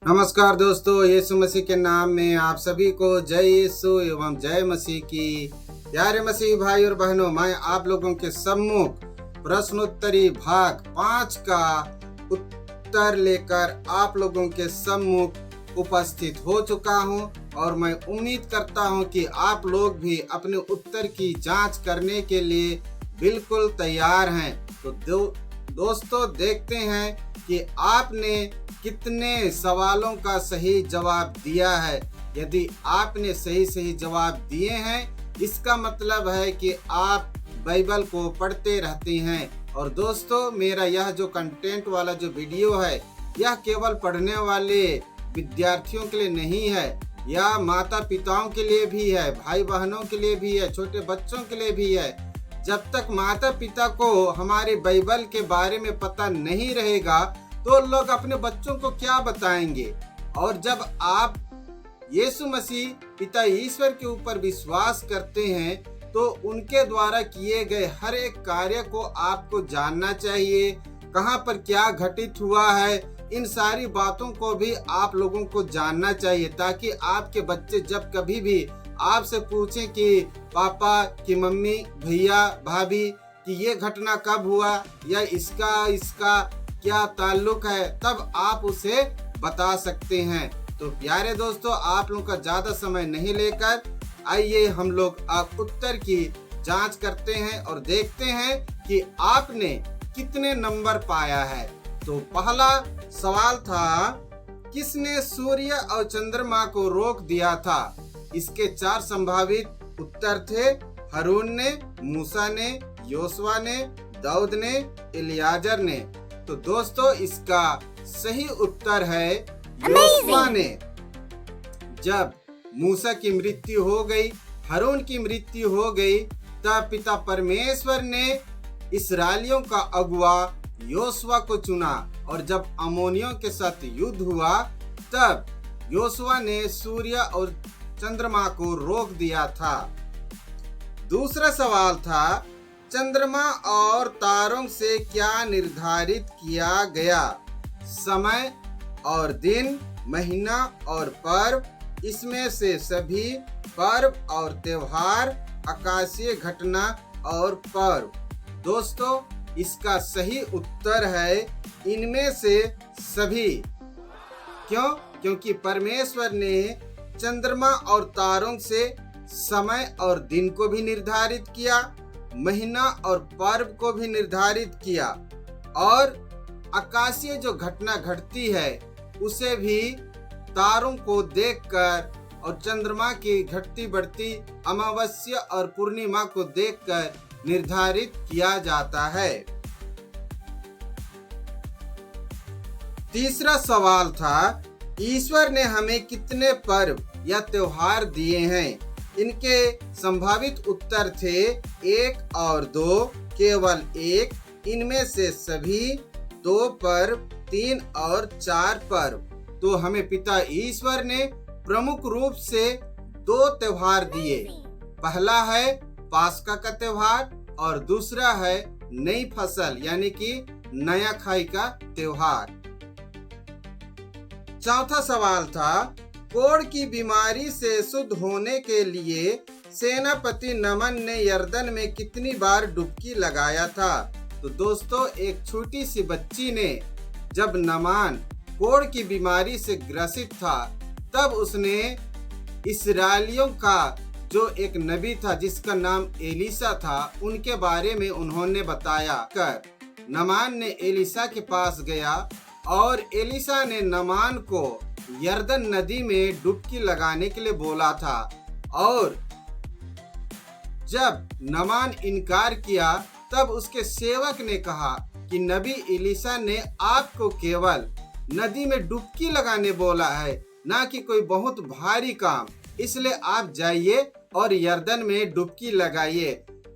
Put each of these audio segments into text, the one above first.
नमस्कार दोस्तों, यीशु मसीह के नाम में आप सभी को जय यीशु एवं जय मसीह की। प्यारे मसीह भाई और बहनों, मैं आप लोगों के सम्मुख प्रश्नोत्तरी भाग 5 का उत्तर लेकर आप लोगों के सम्मुख उपस्थित हो चुका हूं और मैं उम्मीद करता हूं कि आप लोग भी अपने उत्तर की जांच करने के लिए बिल्कुल तैयार हैं। तो दोस्तों देखते हैं कि आपने कितने सवालों का सही जवाब दिया है। यदि आपने सही जवाब दिए हैं, इसका मतलब है कि आप बाइबल को पढ़ते रहते हैं। और दोस्तों, मेरा यह जो कंटेंट वाला जो वीडियो है, यह केवल पढ़ने वाले विद्यार्थियों के लिए नहीं है, यह माता पिताओं के लिए भी है, भाई बहनों के लिए भी है, छोटे बच्चों के लिए भी है। जब तक माता पिता को हमारे बाइबल के बारे में पता नहीं रहेगा तो लोग अपने बच्चों को क्या बताएंगे। और जब आप यीशु मसीह पिता ईश्वर के ऊपर विश्वास करते हैं तो उनके द्वारा किए गए हर एक कार्य को आपको जानना चाहिए। कहाँ पर क्या घटित हुआ है, इन सारी बातों को भी आप लोगों को जानना चाहिए, ताकि आपके बच्चे जब कभी भी आपसे पूछें कि पापा कि मम्मी भैया भाभी कि ये घटना कब हुआ या इसका क्या ताल्लुक है, तब आप उसे बता सकते हैं। तो प्यारे दोस्तों, आप लोगों का ज्यादा समय नहीं लेकर आइए हम लोग अब उत्तर की जांच करते हैं और देखते हैं कि आपने कितने नंबर पाया है। तो पहला सवाल था, किसने सूर्य और चंद्रमा को रोक दिया था? इसके 4 संभावित उत्तर थे। हारून ने, मूसा ने, योशुआ ने, दाऊद ने, एलियाजर ने। तो दोस्तों, इसका सही उत्तर है योशुआ ने। जब मूसा की मृत्यु हो गई, हारून की मृत्यु हो गई, तब पिता परमेश्वर ने इस्राएलियों का अगुवा योशुआ को चुना। और जब अमोनियों के साथ युद्ध हुआ, तब योशुआ ने सूर्य और चंद्रमा को रोक दिया था। दूसरा सवाल था, चंद्रमा और तारों से क्या निर्धारित किया गया? समय और दिन, महीना और पर्व, इसमें से सभी पर्व और त्योहार, आकाशीय घटना और पर्व। दोस्तों, इसका सही उत्तर है इनमें से सभी। क्यों? क्योंकि परमेश्वर ने चंद्रमा और तारों से समय और दिन को भी निर्धारित किया, महीना और पर्व को भी निर्धारित किया, और आकाशीय जो घटना घटती है उसे भी तारों को देखकर और चंद्रमा की घटती बढ़ती अमावस्या और पूर्णिमा को देखकर निर्धारित किया जाता है। तीसरा सवाल था, ईश्वर ने हमें कितने पर्व या त्योहार दिए हैं? इनके संभावित उत्तर थे 1 और 2, केवल 1, इनमें से सभी, 2 पर्व, 3 और 4 पर्व। तो हमें पिता ईश्वर ने प्रमुख रूप से 2 त्योहार दिए। पहला है पास्का का त्योहार और दूसरा है नई फसल यानी कि नया खाई का त्योहार। चौथा सवाल था, कोढ़ की बीमारी से शुद्ध होने के लिए सेनापति नमन ने यरदन में कितनी बार डुबकी लगाया था? तो दोस्तों, एक छोटी सी बच्ची ने, जब नमान कोढ़ की बीमारी से ग्रसित था, तब उसने इस्राएलियों का जो एक नबी था जिसका नाम एलिसा था, उनके बारे में उन्होंने बताया कर नमान ने एलिसा के पास गया और एलिसा ने नमान को यरदन नदी में डुबकी लगाने के लिए बोला था। और जब नमान इनकार किया, तब उसके सेवक ने कहा कि नबी एलिसा ने आपको केवल नदी में डुबकी लगाने बोला है, ना कि कोई बहुत भारी काम, इसलिए आप जाइए और यरदन में डुबकी लगाइए।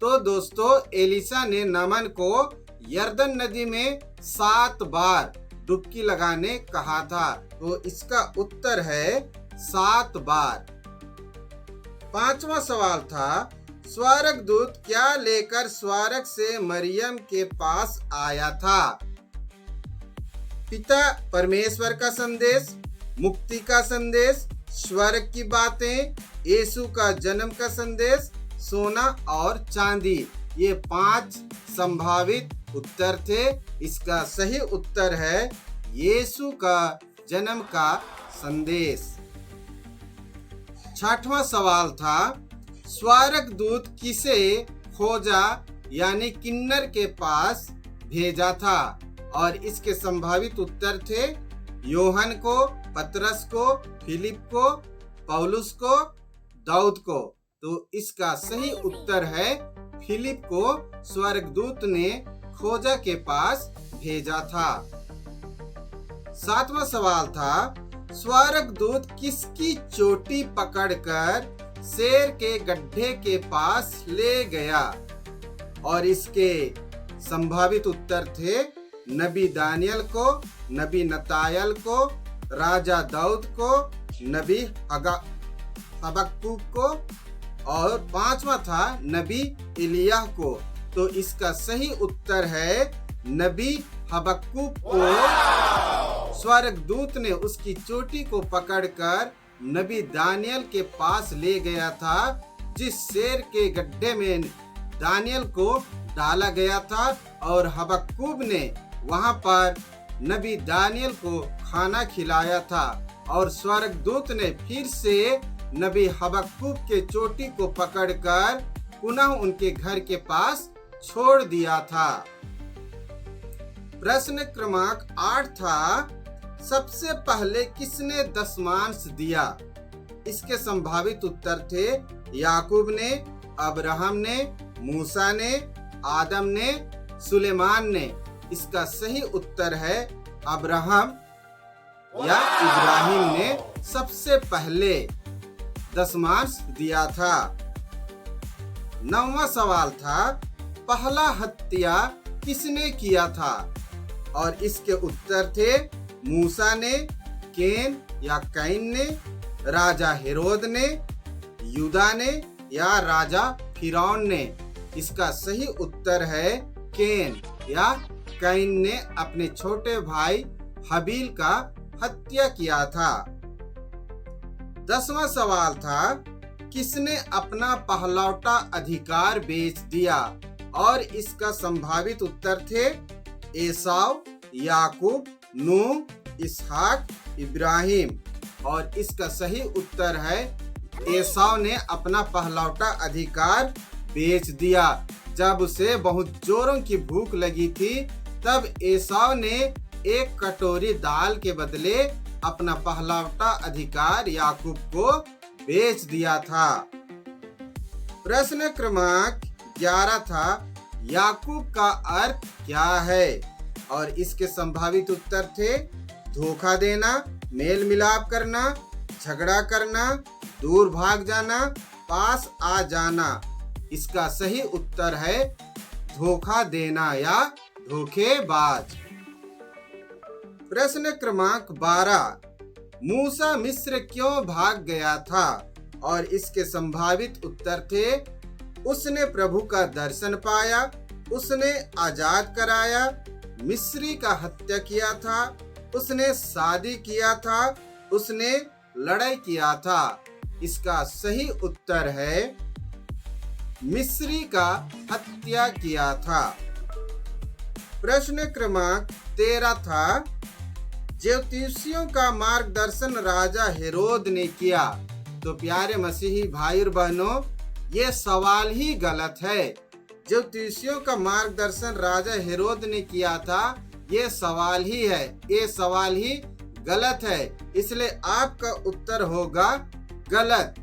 तो दोस्तों, एलिसा ने नमन को यरदन नदी में 7 बार डुबकी लगाने कहा था। तो इसका उत्तर है 7 बार। 5वां सवाल था, स्वर्गदूत क्या लेकर स्वर्ग से मरियम के पास आया था? पिता परमेश्वर का संदेश, मुक्ति का संदेश, स्वर्ग की बातें, यीशु का जन्म का संदेश, सोना और चांदी। ये 5 संभावित उत्तर थे। इसका सही उत्तर है यीशु का जन्म का संदेश। 6वां सवाल था, स्वर्गदूत किसे खोजा यानी किन्नर के पास भेजा था? और इसके संभावित उत्तर थे योहन को, पतरस को, फिलिप को, पौलुस को, दाऊद को। तो इसका सही उत्तर है फिलिप को स्वर्गदूत ने खोजा के पास भेजा था। 7वां सवाल था, स्वर्गदूत किसकी चोटी पकड़कर शेर के गड्ढे के पास ले गया? और इसके संभावित उत्तर थे नबी दानियल को, नबी नतायल को, राजा दाऊद को, नबी हबक्कुक को, और 5वां था नबी इलियाह को। तो इसका सही उत्तर है नबी हबक्कुक को स्वर्गदूत ने उसकी चोटी को पकड़कर नबी दानियल के पास ले गया था, जिस शेर के गड्ढे में दानियल को डाला गया था। और हबक्कुक ने वहां पर नबी दानियल को खाना खिलाया था। और स्वर्गदूत ने फिर से नबी हबक्कुक के चोटी को पकड़कर पुनः उनके घर के पास छोड़ दिया था। प्रश्न क्रमांक 8 था, सबसे पहले किसने दशमांश दिया? इसके संभावित उत्तर थे याकूब ने, अब्राहम ने, मूसा ने, आदम ने, सुलेमान ने। इसका सही उत्तर है अब्राहम या इब्राहिम ने सबसे पहले दशमांश दिया था। 9वां सवाल था, पहला हत्या किसने किया था? और इसके उत्तर थे मूसा ने, केन या कैन ने, राजा हेरोद ने, यूदा ने या राजा फिरौन ने। इसका सही उत्तर है केन या कैन ने अपने छोटे भाई हबील का हत्या किया था। 10वां सवाल था, किसने अपना पहलौठा अधिकार बेच दिया? और इसका संभावित उत्तर थे एसाव, याकूब, नूह, इसहाक, इब्राहिम। और इसका सही उत्तर है एसाव ने अपना पहलौठा अधिकार बेच दिया। जब उसे बहुत जोरों की भूख लगी थी, तब एसाव ने एक कटोरी दाल के बदले अपना पहलौठा अधिकार याकूब को बेच दिया था। प्रश्न क्रमांक 11 था, याकूब का अर्थ क्या है? और इसके संभावित उत्तर थे धोखा देना, मेल मिलाप करना, झगड़ा करना, दूर भाग जाना, पास आ जाना। इसका सही उत्तर है धोखा देना या धोखेबाज। प्रश्न क्रमांक 12, मूसा मिस्र क्यों भाग गया था? और इसके संभावित उत्तर थे उसने प्रभु का दर्शन पाया, उसने आजाद कराया, मिस्री का हत्या किया था, उसने शादी किया था, उसने लड़ाई किया था। इसका सही उत्तर है मिस्री का हत्या किया था। प्रश्न क्रमांक 13 था, ज्योतिषियों का मार्गदर्शन राजा हेरोद ने किया। तो प्यारे मसीही भाई और बहनों, ये सवाल ही गलत है। ज्योतिषियों का मार्गदर्शन राजा हेरोद ने किया था, ये सवाल ही है, ये सवाल ही गलत है। इसलिए आपका उत्तर होगा गलत।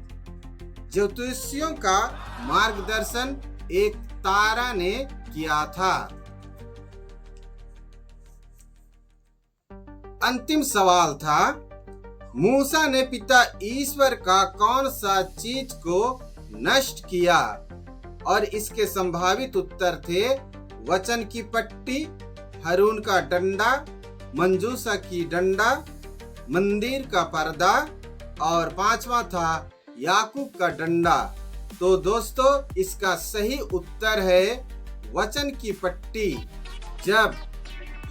ज्योतिषियों का मार्गदर्शन एक तारा ने किया था। अंतिम सवाल था, मूसा ने पिता ईश्वर का कौन सा चीज को नष्ट किया? और इसके संभावित उत्तर थे वचन की पट्टी, हारून का डंडा, मंजूसा की डंडा, मंदिर का पर्दा, और 5वां था याकूब का डंडा। तो दोस्तों, इसका सही उत्तर है वचन की पट्टी। जब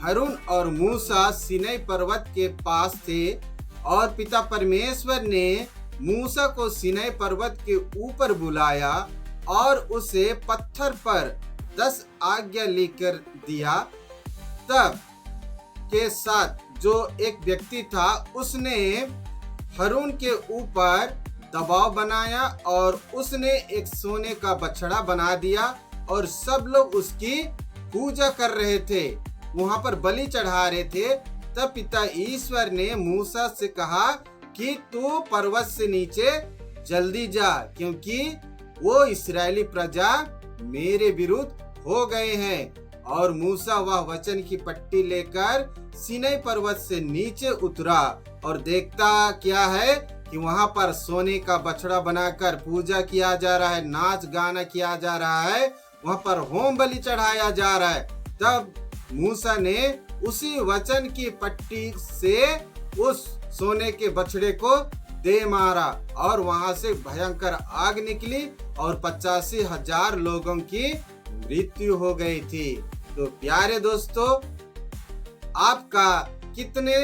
हारून और मूसा सीनै पर्वत के पास थे, और पिता परमेश्वर ने मूसा को सीनै पर्वत के ऊपर बुलाया और उसे पत्थर पर 10 आज्ञा लिखकर दिया। तब के साथ जो एक व्यक्ति था उसने हारून के ऊपर दबाव बनाया और उसने एक सोने का बछड़ा बना दिया और सब लोग उसकी पूजा कर रहे थे, वहां पर बलि चढ़ा रहे थे। तब पिता ईश्वर ने मूसा से कहा कि तू पर्वत से नीचे जल्दी जा, क्योंकि वो इस्राएली प्रजा मेरे विरुद्ध हो गए हैं। और मूसा वह वचन की पट्टी लेकर सीनै पर्वत से नीचे उतरा और देखता क्या है कि वहां पर सोने का बछड़ा बनाकर पूजा किया जा रहा है, नाच गाना किया जा रहा है, वहां पर होम बलि चढ़ाया जा रहा है। तब मूसा ने उसी वचन की पट्टी से उस सोने के बछड़े को दे मारा और वहां से भयंकर आग निकली और 85,000 लोगों की मृत्यु हो गई थी। तो प्यारे दोस्तों, आपका कितने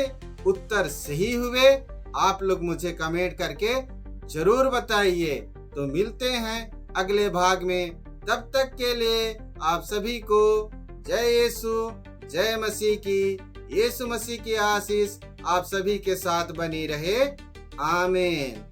उत्तर सही हुए आप लोग मुझे कमेंट करके जरूर बताइए। तो मिलते हैं अगले भाग में, तब तक के लिए आप सभी को जय यीशु, जय मसीह की। यीशु मसीह की आशीष आप सभी के साथ बनी रहे। आमीन।